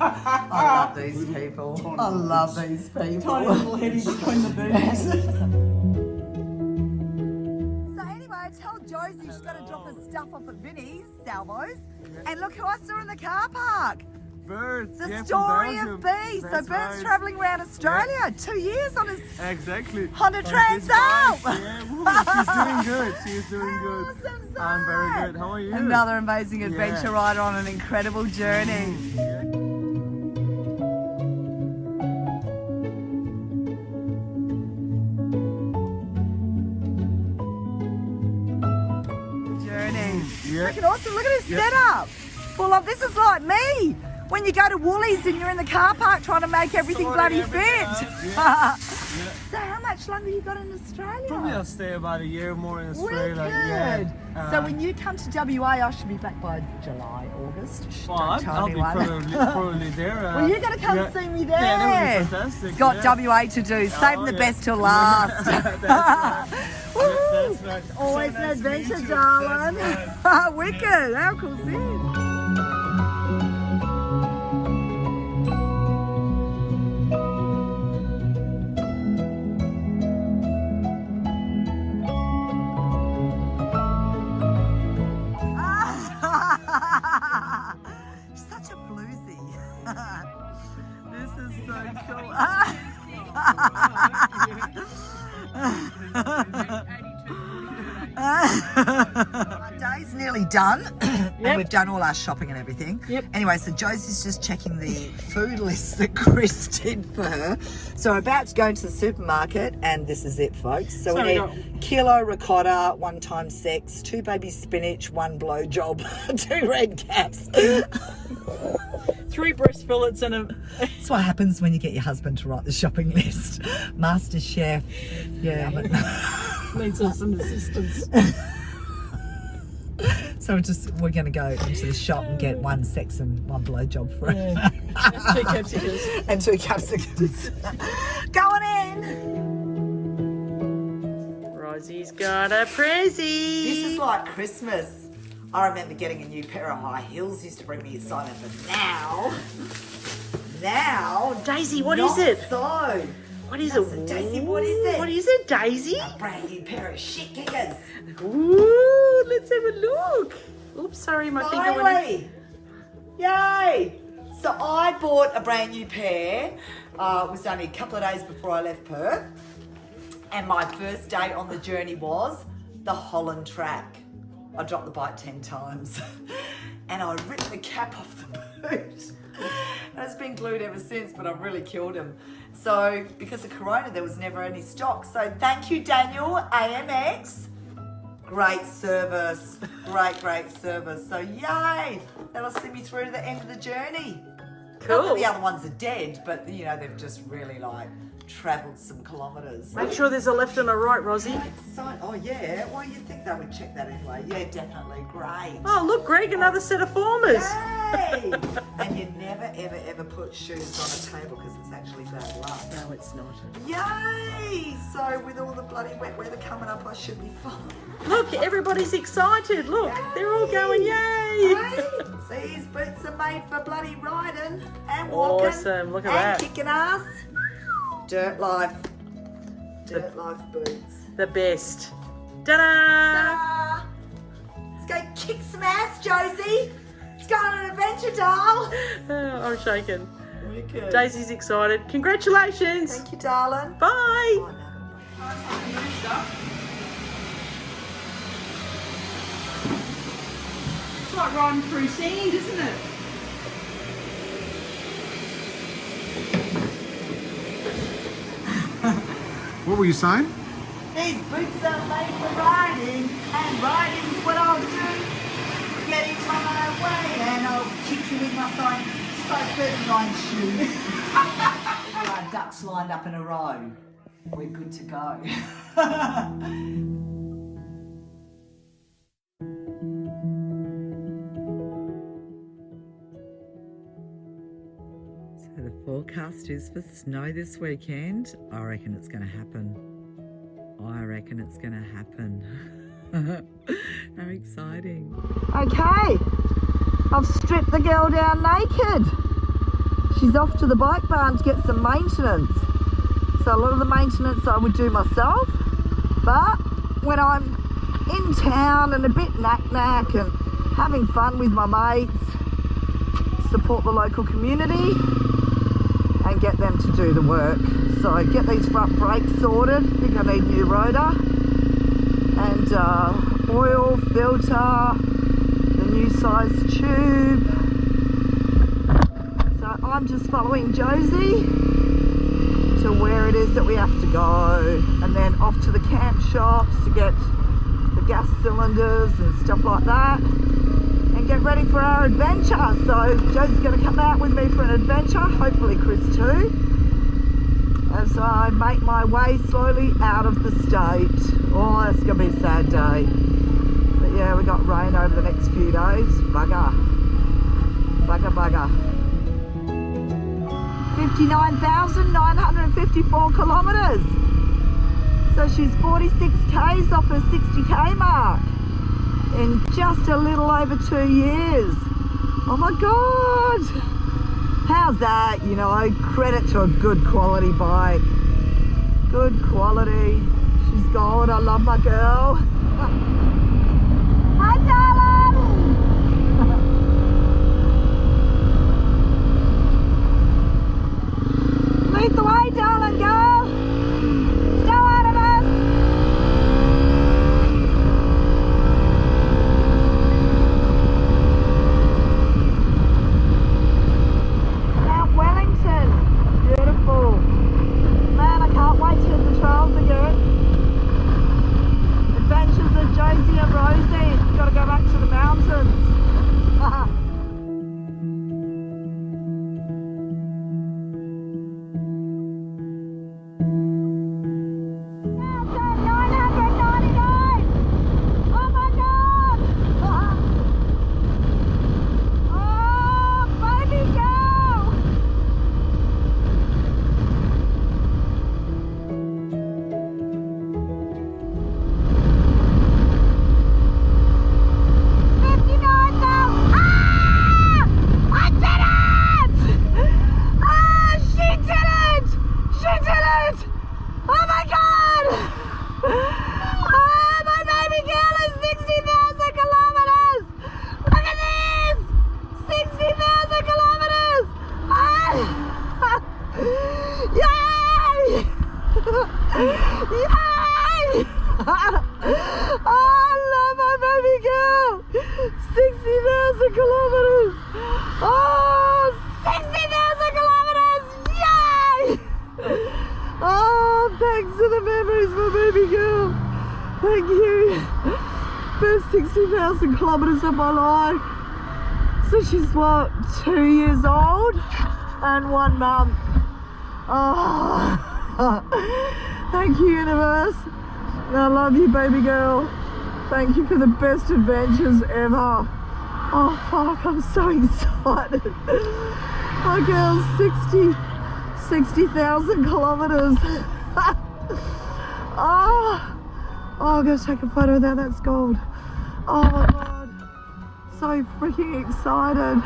I love these people. I love these people. Tiny little heady between the boots. So anyway, I told Josie she's got to drop her stuff off at Vinnie's, Salvo's. And look who I saw in the car park. Birds. The story of Bee. So Bert's travelling around Australia, 2 years on his Exactly. Honda Trans Am. Yeah, woo, she's doing good. She's doing good. Awesome, I'm very good. How are you? Another amazing adventure rider on an incredible journey. Freaking awesome. Look at his setup. Well, this is like me. When you go to Woolies and you're in the car park trying to make everything bloody fit. So how much longer you got in Australia? Probably I'll stay about a year more in Australia. Wicked. Yeah. So when you come to WA, I should be back by July, August. Shh, don't tell I'll be anyone. probably there. Well, you're going to come see me there. Yeah, that would be fantastic. It's got WA to do. Saving the best till last. That's right. Woo! That's right. Always So an nice to meet adventure, you. darling. That's right. Wicked. How cool's this? Such a bluesy. This is so cool. Our day's nearly done. And we've done all our shopping and everything. Anyway, so Josie's just checking the food list that Chris did for her. So we're about to go into the supermarket, and this is it, folks. So we need kilo ricotta, 1 time sex, 2 baby spinach, 1 blowjob, 2 red caps. 3 breast fillets and a... That's what happens when you get your husband to write the shopping list. Master chef. Yeah, but needs us some assistance. So we're going to go into the shop and get 1 sex and 1 blowjob for it. Yeah. 2 capsicums. And 2 capsicums. Going in. Rosie's got a prezzy. This is like Christmas. I remember getting a new pair of high heels used to bring me excitement, but now, Daisy, what not is it? So. What is That's it? a Daisy, what is it? What is it, Daisy? A brand new pair of shit kickers. Ooh, let's have a look. Oops, sorry, my finger went in. Finally! Yay! So I bought a brand new pair. It was only a couple of days before I left Perth. And my first day on the journey was the Holland track. I dropped the bike 10 times. And I ripped the cap off the boot. And it's been glued ever since, but I've really killed him. So because of Corona, there was never any stock. So thank you, Daniel, AMX. Great service, great service. So yay, that'll see me through to the end of the journey. Cool. Not that the other ones are dead, but you know, they've just really like travelled some kilometres. Make sure there's a left and a right, Rosie. Oh yeah, well you'd think they would check that anyway. Yeah, definitely, great. Oh, look, Greg, another set of formers. Yay! And you never ever put shoes on a table because it's actually bad luck. No, it's not. Yay! So with all the bloody wet weather coming up, I should be fine. Look, everybody's excited. Look, they're all going, yay! Hey, these boots are made for bloody riding and walking. Awesome, look at and that. Kicking ass. Dirt life. Dirt life boots. The best. Ta-da! Ta-da! Let's go kick some ass, Josie. Let's go on an adventure, doll. Oh, I'm shaking. Wicked. Daisy's excited. Congratulations. Thank you, darling. Bye. Oh, no. It's like riding through sand, isn't it? What were you saying? These boots are made for riding, and riding's what I'll do. Get in my way, and I'll kick you in my side. So 39 shoes. All right, ducks lined up in a row. We're good to go. So the forecast is for snow this weekend. I reckon it's going to happen. I reckon it's going to happen. How exciting. Okay, I've stripped the girl down naked. She's off to the bike barn to get some maintenance. So a lot of the maintenance I would do myself, but when I'm in town and a bit knack and having fun with my mates, support the local community and get them to do the work. So get these front brakes sorted. I think I need new rotor and oil, filter, the new size tube. So I'm just following Josie to where it is that we have to go, and then off to the camp shops to get the gas cylinders and stuff like that, and get ready for our adventure. So Josie's going to come out with me for an adventure, hopefully Chris too, as I make my way slowly out of the state. Oh, it's going to be a sad day. But yeah, we got rain over the next few days. Bugger. Bugger, bugger. 59,954 kilometres. So she's 46 k's off her 60k mark in just a little over 2 years. Oh my God. How's that? You know, credit to a good quality bike. Good quality. She's gold. I love my girl. Hi, darling. Lead the way, darling girl. Go, Artemis. Mount Wellington. Beautiful. Man, I can't wait to hit the trails again. Adventures of Josie and Rosie. Gotta go back to the mountains. First 60,000 kilometres of my life. So she's what, 2 years old and 1 month. Oh, thank you, universe. I love you, baby girl. Thank you for the best adventures ever. Oh fuck, I'm so excited. My girl's 60,000 kilometres. Oh, I'm going to take a photo of that. That's gold. Oh my God. So freaking excited.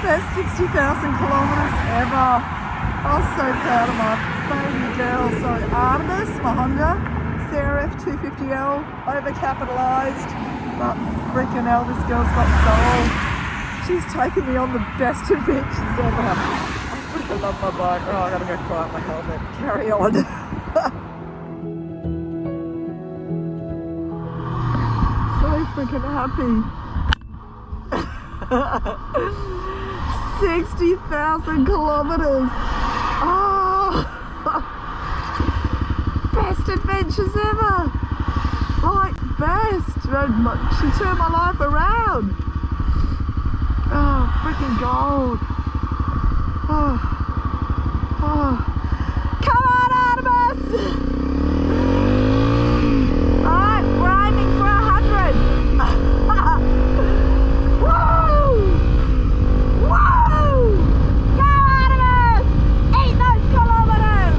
Best 60,000 kilometres ever. I was so proud of my baby girl. So Artemis, my Honda, CRF 250L, overcapitalised. But freaking hell, this girl's got soul. She's taken me on the best adventures ever. I freaking love my bike. Oh, I gotta go quiet my helmet. Carry on. So freaking happy. 60,000 kilometres. Oh, best adventures ever. Like best. She turned my life around. Oh, freaking gold. Oh. Oh. Come on, Artemis! Alright, we're aiming for 100. Woo! Woo! Go, Artemis! Eat those kilometres!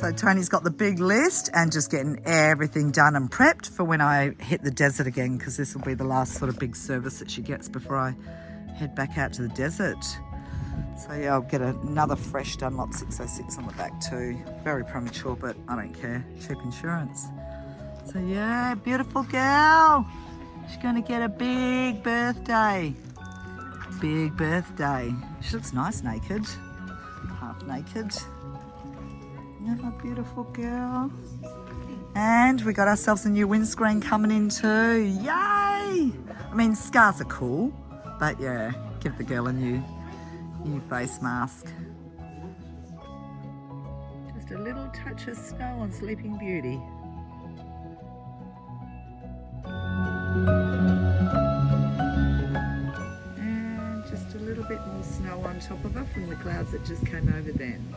So Tony's got the big list and just getting everything done and prepped for when I hit the desert again, because this will be the last sort of big service that she gets before I head back out to the desert. So yeah, I'll get another fresh Dunlop 606 on the back too. Very premature, but I don't care. Cheap insurance. So yeah, beautiful girl. She's going to get a big birthday. Big birthday. She looks nice naked. Half naked. Yeah, my beautiful girl. And we got ourselves a new windscreen coming in too. Yay! I mean, scars are cool, but yeah, give the girl a new face mask. Just a little touch of snow on Sleeping Beauty. And just a little bit more snow on top of her from the clouds that just came over then.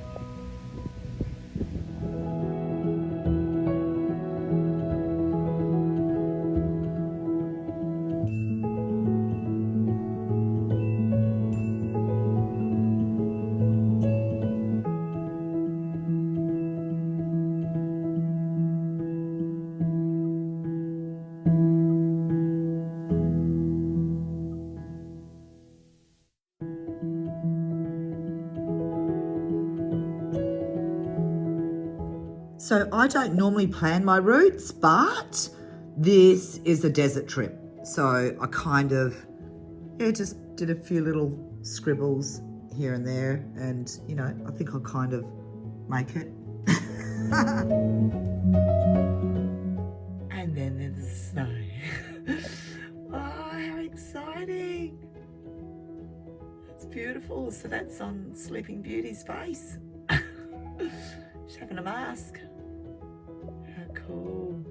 So I don't normally plan my routes, but this is a desert trip. So I kind of, yeah, just did a few little scribbles here and there, and you know, I think I'll kind of make it. And then there's the snow. Oh, how exciting. That's beautiful. So that's on Sleeping Beauty's face. She's having a mask. How cool.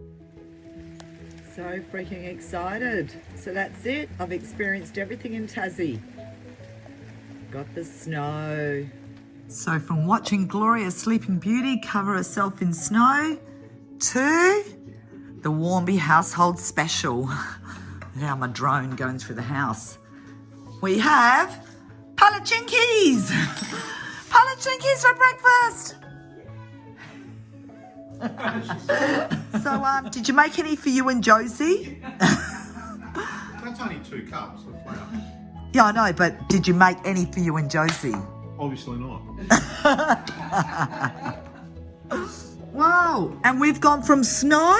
So freaking excited. So that's it. I've experienced everything in Tassie. Got the snow. So from watching Gloria Sleeping Beauty cover herself in snow to the Wharmby household special. Now my drone going through the house. We have palachinkis. Palachinkis for breakfast. So, did you make any for you and Josie? That's only 2 cups of flour. Yeah, I know, but did you make any for you and Josie? Obviously not. Wow, and we've gone from snow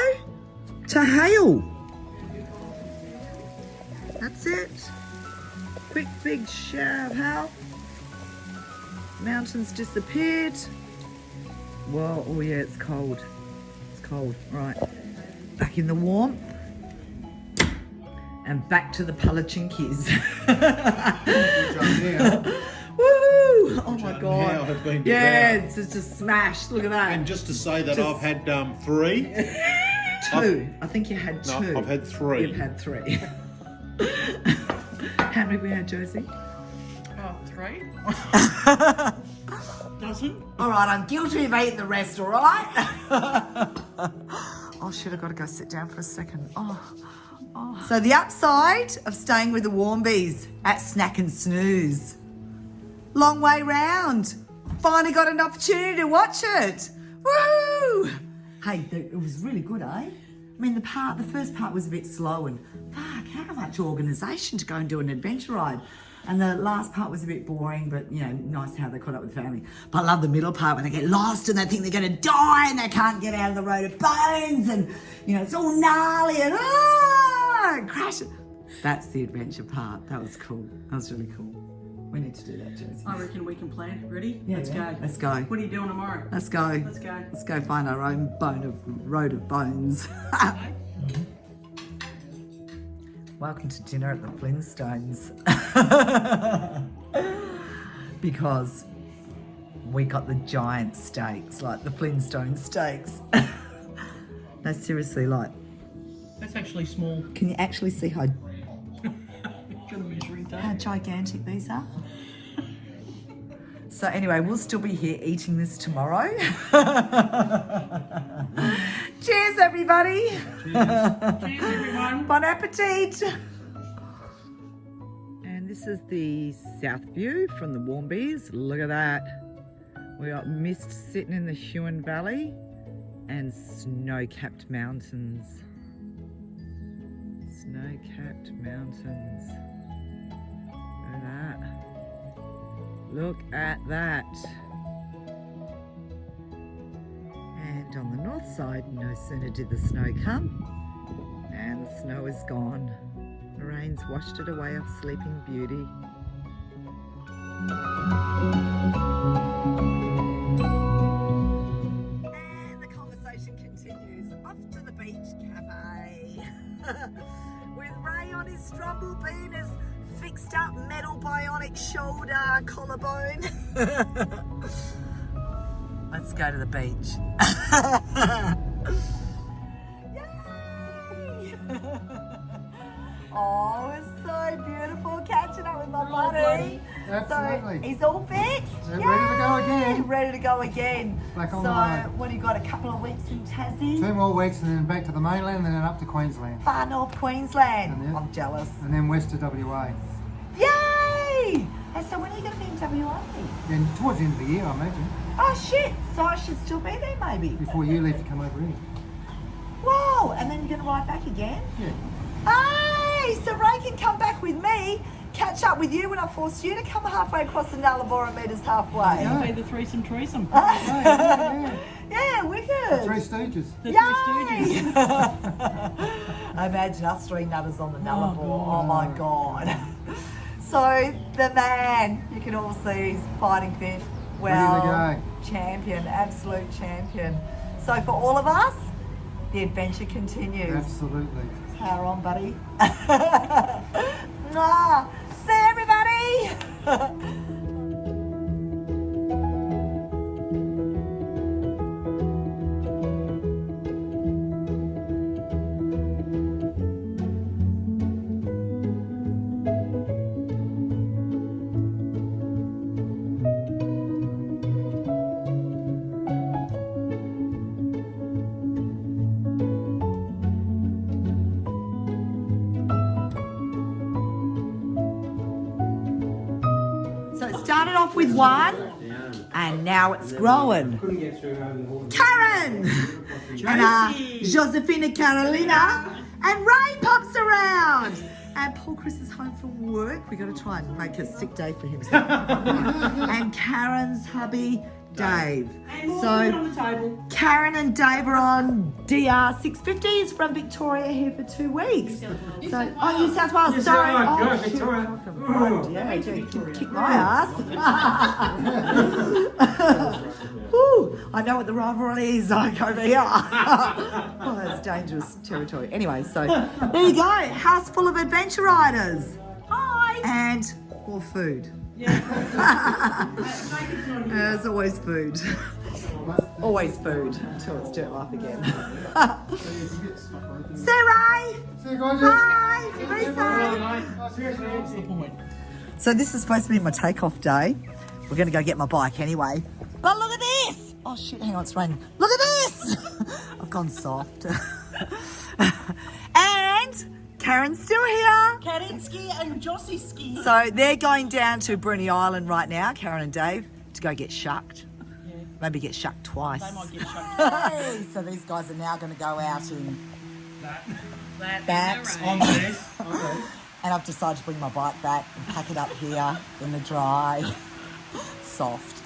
to hail. That's it. Quick, big shower of hail. Mountains disappeared. Whoa, oh yeah, it's cold. It's cold. Right, back in the warm. And back to the palachinkis. Woo! Oh my god. Have been Yeah, devoured. it's just smashed. Look at that. And just to say that I've had 3. 2. I think you had 2. No, I've had 3. You've had 3. How many have we had, Josie? 3. Doesn't? All right, I'm guilty of eating the rest, all right? Oh shit, I've got to go sit down for a second. Oh. So the upside of staying with the Wharmbys at Snack and Snooze. Long way round. Finally got an opportunity to watch it. Woo! Hey, it was really good, eh? I mean, the first part was a bit slow and fuck, how much organisation to go and do an adventure ride. And the last part was a bit boring, but you know, nice how they caught up with family. But I love the middle part when they get lost and they think they're going to die and they can't get out of the road of bones and you know, it's all gnarly and crash. That's the adventure part. That was cool. That was really cool. We need to do that, Josie. I reckon we can plan. Ready? Yeah, Let's go. Let's go. What are you doing tomorrow? Let's go. Let's go. Let's go find our own road of bones. Welcome to dinner at the Flintstones. Because we got the giant steaks, like the Flintstone steaks. No, seriously, like. That's actually small. Can you actually see how Got a measuring tape. how gigantic these are? So anyway, we'll still be here eating this tomorrow. Cheers, everybody. Cheers, everyone. Bon appetit. And this is the south view from the Wharmbys. Look at that. We got mist sitting in the Huon Valley and snow-capped mountains. Snow-capped mountains. Look at that. Look at that. And on the north side, no sooner did the snow come, and the snow is gone. The rain's washed it away off Sleeping Beauty. And the conversation continues. Off to the beach cafe. With Ray on his strumble bean, his fixed up metal bionic shoulder collarbone. Let's go to the beach. Yay! Oh, it's so beautiful catching up with my buddy. Absolutely. So he's all fixed. Yeah, ready to go again. Ready to go again. Back on so the road. what do you got? A couple of weeks in Tassie? 2 more weeks and then back to the mainland and then up to Queensland. Far North Queensland. And then- I'm jealous. And then west to WA. Yay! And so when are you going to be in WA? Then towards the end of the year, I imagine. Oh shit! So I should still be there maybe. Before you leave to come over here. Whoa! And then you're going to ride back again? Yeah. Hey! So Ray can come back with me, catch up with you when I forced you to come halfway across the Nullarbor and meet us halfway. Yeah. Play the threesome. Yeah, wicked. 3 Stooges. The Yay! Three Stooges. Imagine us 3 nutters on the Nullarbor. Oh my god. So the man, you can all see, he's fighting fit. Well, Ready to champion, absolute champion. So for all of us, the adventure continues. Absolutely. Power on, buddy. Mwah. See everybody. So it started off with 1, and now it's growing. Karen! And Josephina Carolina, and Ray pops around. And Paul Chris is home from work. We got to try and make a sick day for him. And Karen's hubby, Dave. So on the table. Karen and Dave are on DR 650s from Victoria here for 2 weeks. So, New South Wales, sorry. Oh, shit. Yeah, kick my ass. Whew, I know what the rivalry is like over here. Oh, that's dangerous territory. Anyway, so there you go. House full of adventure riders. Hi. And more food. There's always food. Always food until it's dirt life again. See you, Ray. See you guys. Bye. Be safe. So this is supposed to be my takeoff day. We're going to go get my bike anyway. But look at this. Oh shit, hang on, it's raining. Look at this. I've gone soft. And Karen's still here. Karinsky and Jossiski. So they're going down to Bruny Island right now, Karen and Dave, to go get shucked. Yeah. Maybe get shucked twice. They might get shucked. Hey, so these guys are now going to go out in That that. On this. And I've decided to bring my bike back and pack it up here in the dry, soft,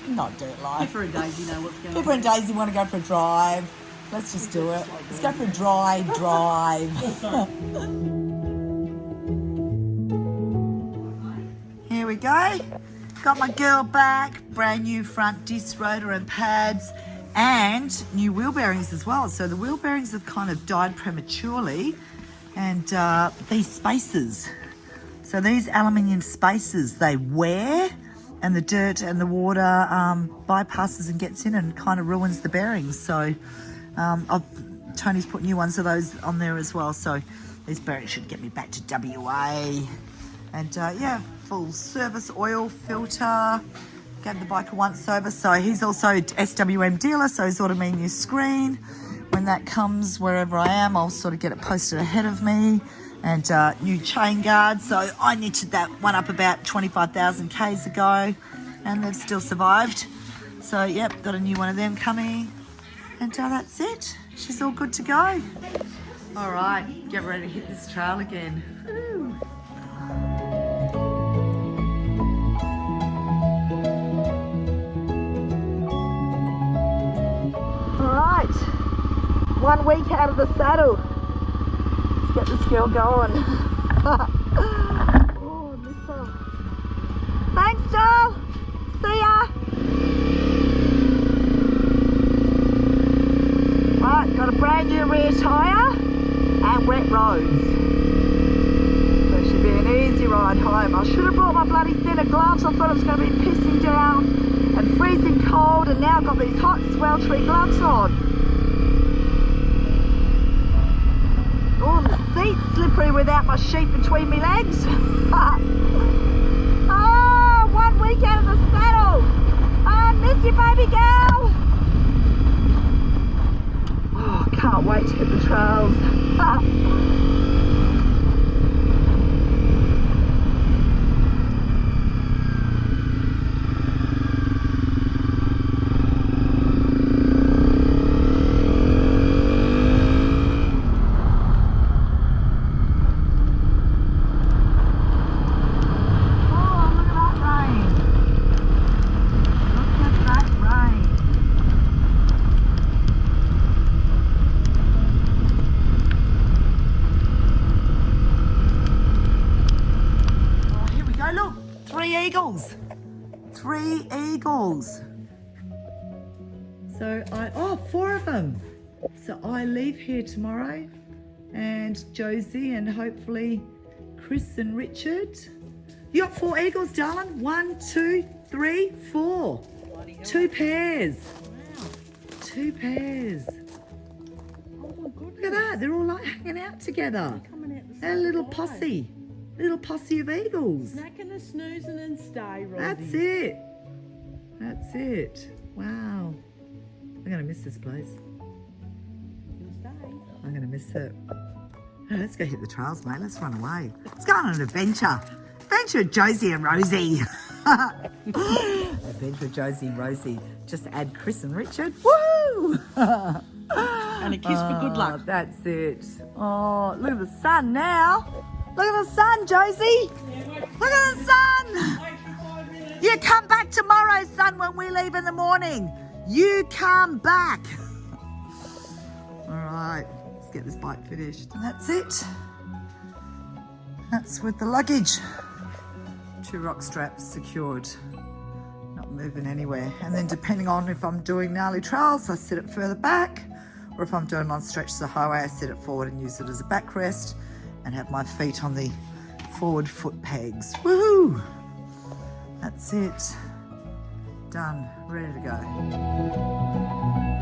not dirt life. for a day, you know what's going Pippa and Daisy want to go for a drive. Let's just do it. Let's go for a dry drive. Here we go. Got my girl back. Brand new front disc rotor and pads, and new wheel bearings as well. So the wheel bearings have kind of died prematurely, and these spacers. So these aluminium spacers, they wear, and the dirt and the water bypasses and gets in and kind of ruins the bearings. So Tony's put new ones of those on there as well. So these bearings should get me back to WA. And yeah, full service oil filter. Gave the bike a once over. So he's also SWM dealer, so he's ordered me a new screen. When that comes wherever I am, I'll sort of get it posted ahead of me. And new chain guard. So I knitted that one up about 25,000 Ks ago, and they've still survived. So, yep, got a new one of them coming. And that's it. She's all good to go. All right, get ready to hit this trail again. Woo. All right, 1 week out of the saddle. Let's get this girl going. Oh, miss her. Thanks, doll. See ya. Right, got a brand new rear tyre and wet roads. So it should be an easy ride home. I should have brought my bloody thinner gloves. I thought it was going to be pissing down and freezing cold, and now I've got these hot sweltering gloves on. Oh, and the seat's slippery without my sheet between my legs. Oh, 1 week out of the saddle. I miss you, baby girl. Oh, can't wait to hit the trails. Three eagles. So four of them. So I leave here tomorrow, and Josie and hopefully Chris and Richard. You got 4 eagles, darling. 1, 2, 3, 4. 2 pairs. Wow. 2 pairs. Oh my goodness. Look at that. They're all like hanging out together. Coming out the They're a same little side. posse. Little posse of eagles. Snacking and snoozing and stay, Rosie. That's it. That's it. Wow. I'm going to miss this place. You'll stay. I'm going to miss it. Oh, let's go hit the trails, mate. Let's run away. Let's go on an adventure. Adventure with Josie and Rosie. Adventure with Josie and Rosie. Just add Chris and Richard. Woo! And a kiss for good luck. That's it. Oh, look at the sun now. Look at the sun, Josie. Look at the sun. You come back tomorrow, son, when we leave in the morning. You come back. All right, let's get this bike finished. And that's it. That's with the luggage. 2 rock straps secured. Not moving anywhere. And then depending on if I'm doing gnarly trails, I sit it further back. Or if I'm doing long stretches of the highway, I sit it forward and use it as a backrest and have my feet on the forward foot pegs. Woohoo! That's it. Done. Ready to go.